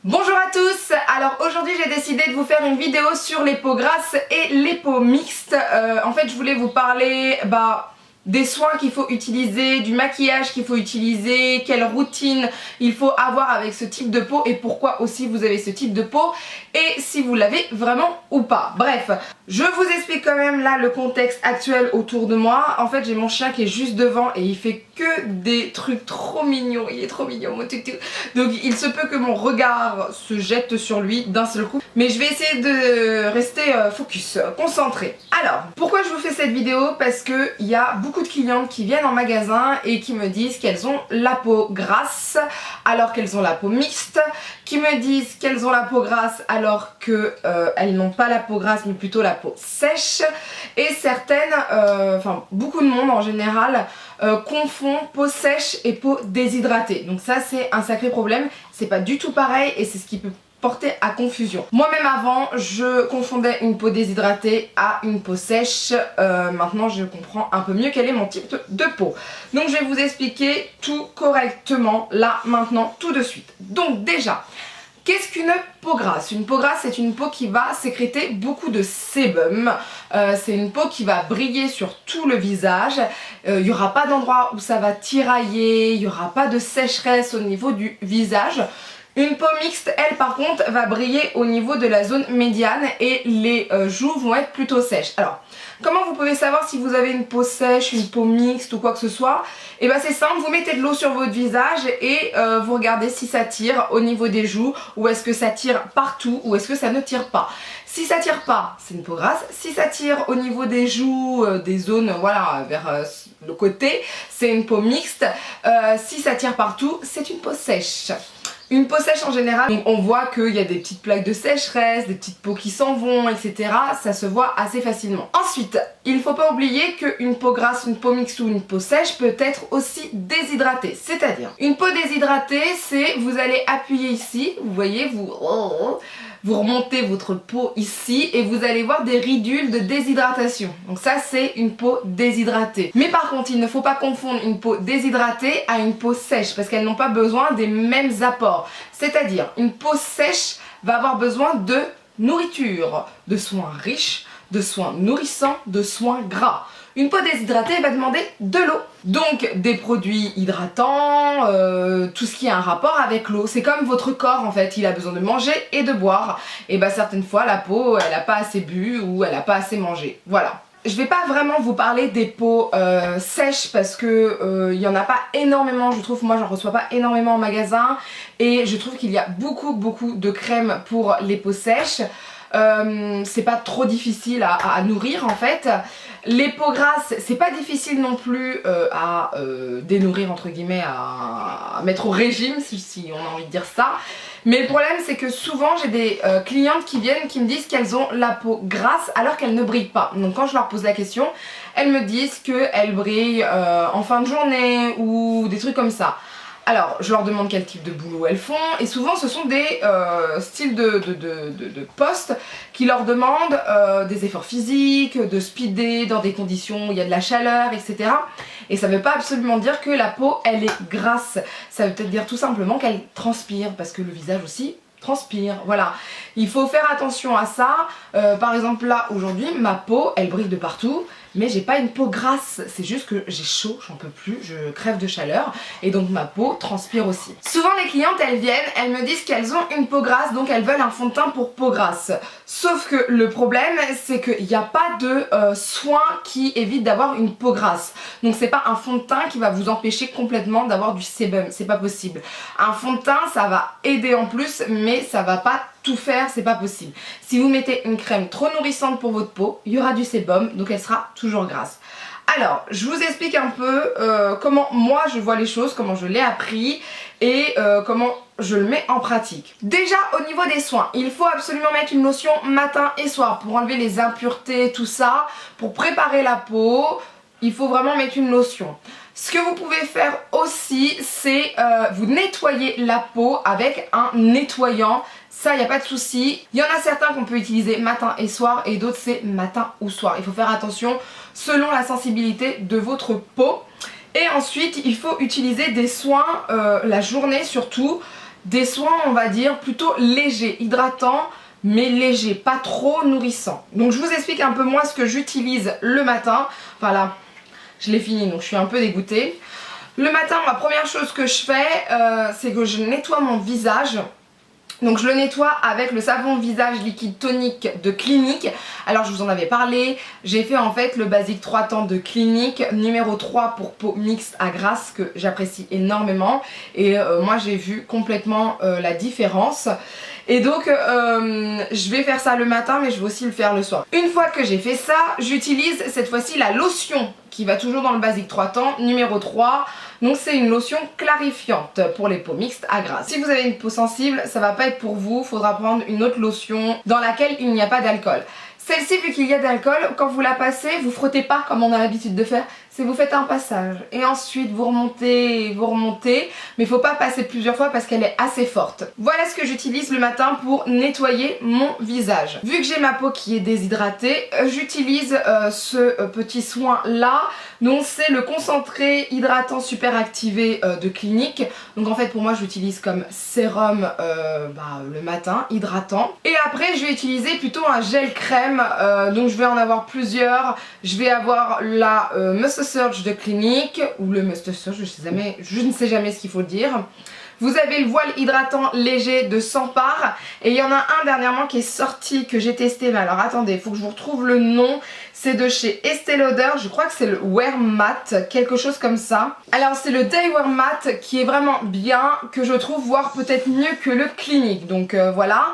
Bonjour à tous. Alors aujourd'hui j'ai décidé de vous faire une vidéo sur les peaux grasses et les peaux mixtes. En fait je voulais vous parler des soins qu'il faut utiliser, du maquillage qu'il faut utiliser, quelle routine il faut avoir avec ce type de peau et pourquoi aussi vous avez ce type de peau et si vous l'avez vraiment ou pas. Bref, je vous explique quand même là le contexte actuel autour de moi. En fait j'ai mon chien qui est juste devant et il fait que des trucs trop mignons, il est trop mignon mon toutou. Donc il se peut que mon regard se jette sur lui d'un seul coup. Mais je vais essayer de rester focus, concentré. Alors, pourquoi je vous fais cette vidéo? Parce que il y a beaucoup de clientes qui viennent en magasin et qui me disent qu'elles ont la peau grasse alors qu'elles ont la peau mixte, qui me disent qu'elles ont la peau grasse alors que elles n'ont pas la peau grasse mais plutôt la peau sèche, et certaines, enfin beaucoup de monde en général confond peau sèche et peau déshydratée. Donc ça c'est un sacré problème, c'est pas du tout pareil et c'est ce qui peut porter à confusion. Moi-même avant je confondais une peau déshydratée à une peau sèche. Maintenant je comprends un peu mieux quel est mon type de peau. Donc je vais vous expliquer tout correctement là maintenant tout de suite. Donc déjà, qu'est-ce qu'une peau grasse? Une peau grasse, c'est une peau qui va sécréter beaucoup de sébum. C'est une peau qui va briller sur tout le visage. Il n'y aura pas d'endroit où ça va tirailler, il n'y aura pas de sécheresse au niveau du visage. Une peau mixte, elle par contre, va briller au niveau de la zone médiane et les joues vont être plutôt sèches. Alors, comment vous pouvez savoir si vous avez une peau sèche, une peau mixte ou quoi que ce soit? Et bien c'est simple, vous mettez de l'eau sur votre visage et vous regardez si ça tire au niveau des joues, ou est-ce que ça tire partout, ou est-ce que ça ne tire pas. Si ça tire pas, c'est une peau grasse. Si ça tire au niveau des joues, des zones, voilà, vers le côté, c'est une peau mixte. Si ça tire partout, c'est une peau sèche. Une peau sèche en général, on voit qu'il y a des petites plaques de sécheresse, des petites peaux qui s'en vont, etc. Ça se voit assez facilement. Ensuite, il ne faut pas oublier qu'une peau grasse, une peau mixte ou une peau sèche peut être aussi déshydratée. C'est-à-dire, une peau déshydratée, c'est vous allez appuyer ici, vous voyez, vous remontez votre peau ici et vous allez voir des ridules de déshydratation. Donc ça c'est une peau déshydratée. Mais par contre il ne faut pas confondre une peau déshydratée à une peau sèche parce qu'elles n'ont pas besoin des mêmes apports. C'est-à-dire une peau sèche va avoir besoin de nourriture, de soins riches, de soins nourrissants, de soins gras. Une peau déshydratée va demander de l'eau. Donc des produits hydratants, tout ce qui a un rapport avec l'eau. C'est comme votre corps en fait, il a besoin de manger et de boire. Et bah certaines fois la peau elle n'a pas assez bu ou elle n'a pas assez mangé. Voilà. Je vais pas vraiment vous parler des peaux sèches parce que il y en a pas énormément, je trouve. Moi j'en reçois pas énormément en magasin et je trouve qu'il y a beaucoup de crèmes pour les peaux sèches. C'est pas trop difficile à nourrir en fait. Les peaux grasses, c'est pas difficile non plus à dénourrir entre guillemets, à mettre au régime si on a envie de dire ça. Mais le problème c'est que souvent j'ai des clientes qui viennent qui me disent qu'elles ont la peau grasse alors qu'elles ne brillent pas. Donc quand je leur pose la question, elles me disent qu'elles brillent en fin de journée ou des trucs comme ça. Alors, je leur demande quel type de boulot elles font et souvent ce sont des styles de postes qui leur demandent des efforts physiques, de speeder dans des conditions où il y a de la chaleur, etc. Et ça ne veut pas absolument dire que la peau, elle est grasse. Ça veut peut-être dire tout simplement qu'elle transpire parce que le visage aussi transpire, voilà. Il faut faire attention à ça. Par exemple là, aujourd'hui, ma peau, elle brille de partout. Mais j'ai pas une peau grasse, c'est juste que j'ai chaud, j'en peux plus, je crève de chaleur et donc ma peau transpire aussi. Souvent les clientes elles viennent, elles me disent qu'elles ont une peau grasse donc elles veulent un fond de teint pour peau grasse. Sauf que le problème c'est qu'il n'y a pas de soin qui évite d'avoir une peau grasse. Donc c'est pas un fond de teint qui va vous empêcher complètement d'avoir du sébum, c'est pas possible. Un fond de teint ça va aider en plus mais ça va pas tout faire, c'est pas possible. Si vous mettez une crème trop nourrissante pour votre peau, il y aura du sébum, donc elle sera toujours grasse. Alors, je vous explique un peu comment moi je vois les choses, comment je l'ai appris et comment je le mets en pratique. Déjà au niveau des soins, il faut absolument mettre une lotion matin et soir pour enlever les impuretés, tout ça, pour préparer la peau. Il faut vraiment mettre une lotion. Ce que vous pouvez faire aussi, c'est vous nettoyer la peau avec un nettoyant. Ça, il n'y a pas de souci. Il y en a certains qu'on peut utiliser matin et soir et d'autres c'est matin ou soir. Il faut faire attention selon la sensibilité de votre peau. Et ensuite, il faut utiliser des soins la journée surtout. des soins on va dire plutôt légers, hydratants mais légers, pas trop nourrissants. Donc je vous explique un peu moi ce que j'utilise le matin. Enfin là, je l'ai fini donc je suis un peu dégoûtée. Le matin, la première chose que je fais, c'est que je nettoie mon visage. Donc je le nettoie avec le savon visage liquide tonique de Clinique. Alors je vous en avais parlé, j'ai fait en fait le basique 3 temps de Clinique, numéro 3 pour peau mixte à grasse que j'apprécie énormément. Et moi j'ai vu complètement la différence. Et donc je vais faire ça le matin mais je vais aussi le faire le soir. Une fois que j'ai fait ça, j'utilise cette fois-ci la lotion qui va toujours dans le basique 3 temps, numéro 3. Donc c'est une lotion clarifiante pour les peaux mixtes à grasse. Si vous avez une peau sensible, ça va pas être pour vous, faudra prendre une autre lotion dans laquelle il n'y a pas d'alcool. Celle-ci, vu qu'il y a d'alcool, quand vous la passez, vous frottez pas comme on a l'habitude de faire, c'est vous faites un passage et ensuite vous remontez, mais il faut pas passer plusieurs fois parce qu'elle est assez forte. Voilà ce que j'utilise le matin pour nettoyer mon visage. Vu que j'ai ma peau qui est déshydratée, j'utilise ce petit soin là. Donc c'est le concentré hydratant super activé de Clinique. Donc en fait pour moi j'utilise comme sérum le matin, hydratant. Et après je vais utiliser plutôt un gel crème. Donc je vais en avoir plusieurs. Je vais avoir la Must Surge de Clinique ou le Must Surge, je ne sais jamais ce qu'il faut dire. Vous avez le voile hydratant léger de 100 parts et il y en a un dernièrement qui est sorti que j'ai testé, mais alors attendez, il faut que je vous retrouve le nom. C'est de chez Estée Lauder, je crois que c'est le Wear Matte, quelque chose comme ça. Alors c'est le Day Wear Matte qui est vraiment bien, que je trouve voire peut-être mieux que le Clinique, donc voilà.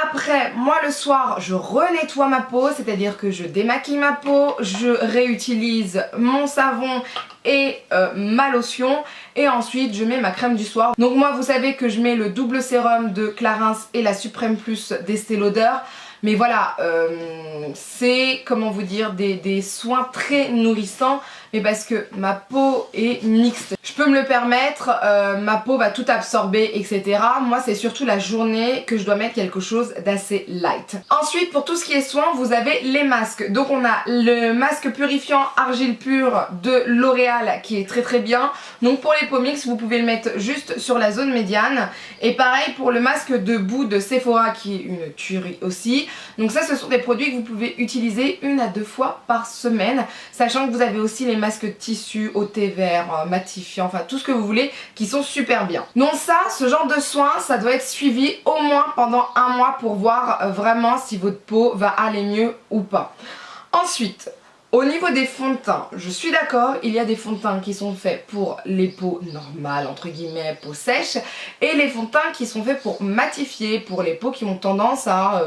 Après, moi le soir, je renettoie ma peau, c'est-à-dire que je démaquille ma peau, je réutilise mon savon et ma lotion et ensuite je mets ma crème du soir. Donc moi vous savez que je mets le double sérum de Clarins et la Supreme Plus d'Estée Lauder. Mais voilà, c'est, comment vous dire, des soins très nourrissants, mais parce que ma peau est mixte. Je peux me le permettre, ma peau va tout absorber, etc. Moi, c'est surtout la journée que je dois mettre quelque chose d'assez light. Ensuite, pour tout ce qui est soins, vous avez les masques. Donc on a le masque purifiant argile pure de L'Oréal qui est très très bien. Donc pour les peaux mixtes, vous pouvez le mettre juste sur la zone médiane. Et pareil pour le masque de boue de Sephora qui est une tuerie aussi. Donc ça, ce sont des produits que vous pouvez utiliser 1 à 2 fois par semaine, sachant que vous avez aussi les masques de tissu au thé vert, matifiant, enfin tout ce que vous voulez, qui sont super bien. Donc ça, ce genre de soins, ça doit être suivi au moins pendant 1 mois pour voir vraiment si votre peau va aller mieux ou pas. Ensuite, au niveau des fonds de teint, je suis d'accord, il y a des fonds de teint qui sont faits pour les peaux normales, entre guillemets, peau sèche, et les fonds de teint qui sont faits pour matifier, pour les peaux qui ont tendance à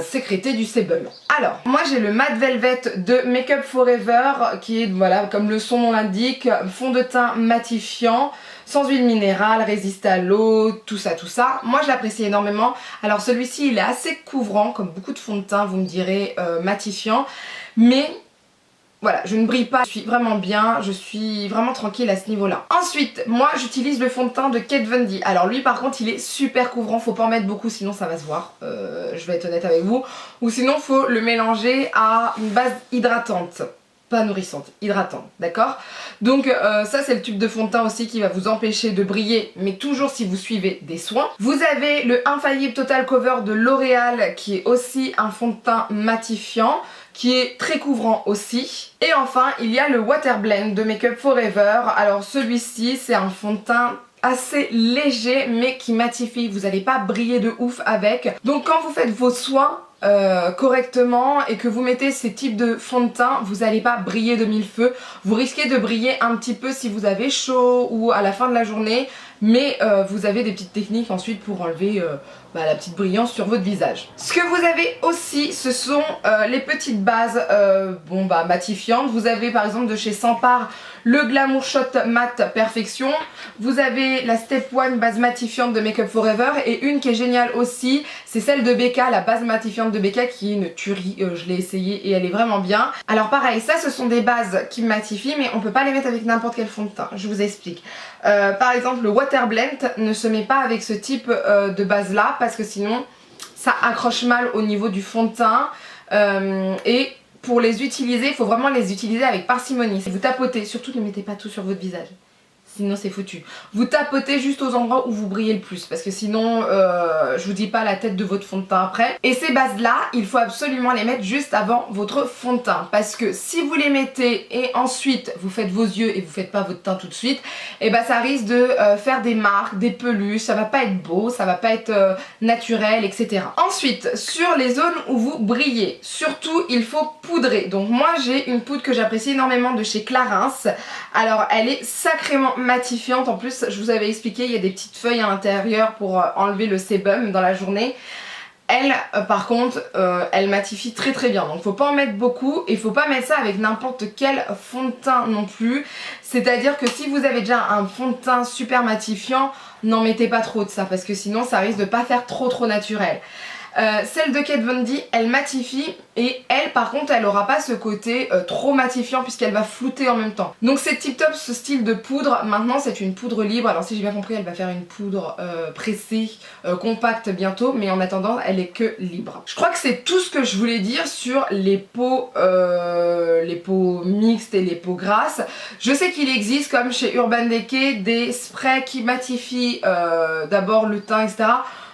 sécréter du sébum. Alors, moi j'ai le Matte Velvet de Make Up Forever qui est, voilà, comme le son l'indique, fond de teint matifiant, sans huile minérale, résiste à l'eau, tout ça. Moi je l'apprécie énormément. Alors celui-ci il est assez couvrant, comme beaucoup de fonds de teint, vous me direz, matifiant, mais voilà, je ne brille pas, je suis vraiment bien, je suis vraiment tranquille à ce niveau-là. Ensuite, moi j'utilise le fond de teint de Kat Von D. Alors lui par contre il est super couvrant, faut pas en mettre beaucoup sinon ça va se voir, je vais être honnête avec vous. Ou sinon faut le mélanger à une base hydratante. Pas nourrissante, hydratante, d'accord? Donc ça c'est le tube de fond de teint aussi qui va vous empêcher de briller, mais toujours si vous suivez des soins. Vous avez le Infaillible Total Cover de L'Oréal qui est aussi un fond de teint matifiant, qui est très couvrant aussi. Et enfin il y a le Water Blend de Make Up Forever. Alors celui-ci c'est un fond de teint assez léger mais qui matifie, vous n'allez pas briller de ouf avec. Donc quand vous faites vos soins correctement et que vous mettez ces types de fond de teint, vous n'allez pas briller de mille feux. Vous risquez de briller un petit peu si vous avez chaud ou à la fin de la journée, mais vous avez des petites techniques ensuite pour enlever la petite brillance sur votre visage. Ce que vous avez aussi, ce sont les petites bases matifiantes. Vous avez par exemple de chez Sampar le Glamour Shot Matte Perfection. Vous avez la Step 1 base matifiante de Make Up Forever et une qui est géniale aussi, c'est celle de Becca, la base matifiante de Becca qui est une tuerie, je l'ai essayée et elle est vraiment bien. Alors pareil, ça ce sont des bases qui matifient mais on peut pas les mettre avec n'importe quel fond de teint, je vous explique. Par exemple le Water Blend ne se met pas avec ce type de base là parce que sinon ça accroche mal au niveau du fond de teint et pour les utiliser, il faut vraiment les utiliser avec parcimonie. Si vous tapotez, surtout ne mettez pas tout sur votre visage. sinon c'est foutu. Vous tapotez juste aux endroits où vous brillez le plus parce que sinon je vous dis pas la tête de votre fond de teint après. Et ces bases là, il faut absolument les mettre juste avant votre fond de teint parce que si vous les mettez et ensuite vous faites vos yeux et vous faites pas votre teint tout de suite, et bah ça risque de faire des marques, des peluches, ça va pas être beau, ça va pas être naturel, etc. Ensuite, sur les zones où vous brillez, surtout il faut poudrer. Donc moi j'ai une poudre que j'apprécie énormément de chez Clarins. Alors elle est sacrément matifiante, en plus je vous avais expliqué, il y a des petites feuilles à l'intérieur pour enlever le sébum dans la journée. Elle par contre elle matifie très très bien, donc faut pas en mettre beaucoup et faut pas mettre ça avec n'importe quel fond de teint non plus. C'est à dire que si vous avez déjà un fond de teint super matifiant, n'en mettez pas trop de ça parce que sinon ça risque de pas faire trop naturel. Celle de Kat Von D, elle matifie et elle par contre elle aura pas ce côté trop matifiant puisqu'elle va flouter en même temps. Donc c'est tip top ce style de poudre. Maintenant c'est une poudre libre, alors si j'ai bien compris elle va faire une poudre pressée, compacte bientôt, mais en attendant elle est que libre. Je crois que c'est tout ce que je voulais dire sur les peaux mixtes et les peaux grasses. Je sais qu'il existe comme chez Urban Decay des sprays qui matifient d'abord le teint, etc.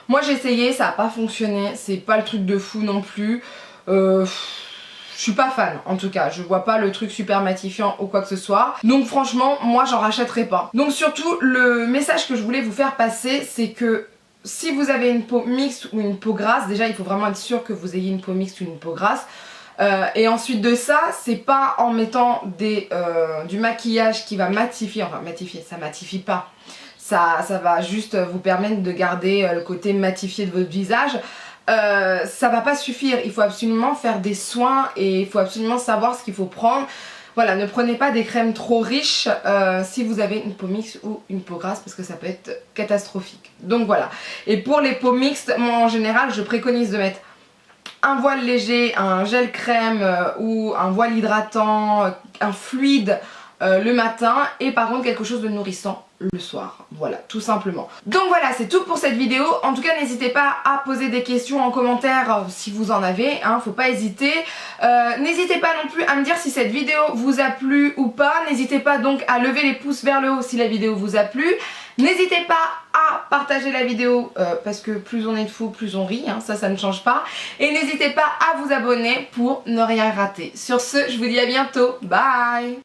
Moi j'ai essayé, ça n'a pas fonctionné, c'est pas le truc de fou non plus. Je suis pas fan en tout cas, je vois pas le truc super matifiant ou quoi que ce soit. Donc franchement, moi j'en rachèterai pas. Donc surtout, le message que je voulais vous faire passer, c'est que si vous avez une peau mixte ou une peau grasse, déjà il faut vraiment être sûr que vous ayez une peau mixte ou une peau grasse. Et ensuite de ça, c'est pas en mettant du maquillage qui va matifier, enfin matifier, ça matifie pas. Ça va juste vous permettre de garder le côté matifié de votre visage. Ça va pas suffire, il faut absolument faire des soins et il faut absolument savoir ce qu'il faut prendre. Voilà, ne prenez pas des crèmes trop riches si vous avez une peau mixte ou une peau grasse parce que ça peut être catastrophique. Donc voilà. Et pour les peaux mixtes, moi en général je préconise de mettre un voile léger, un gel crème ou un voile hydratant, un fluide le matin et par contre quelque chose de nourrissant le soir, voilà, tout simplement. Donc voilà, c'est tout pour cette vidéo. En tout cas, n'hésitez pas à poser des questions en commentaire si vous en avez, hein, faut pas hésiter. N'hésitez pas non plus à me dire si cette vidéo vous a plu ou pas. N'hésitez pas donc à lever les pouces vers le haut si la vidéo vous a plu. N'hésitez pas à partager la vidéo parce que plus on est de fous, plus on rit, hein, ça ne change pas. Et n'hésitez pas à vous abonner pour ne rien rater. Sur ce, je vous dis à bientôt, bye.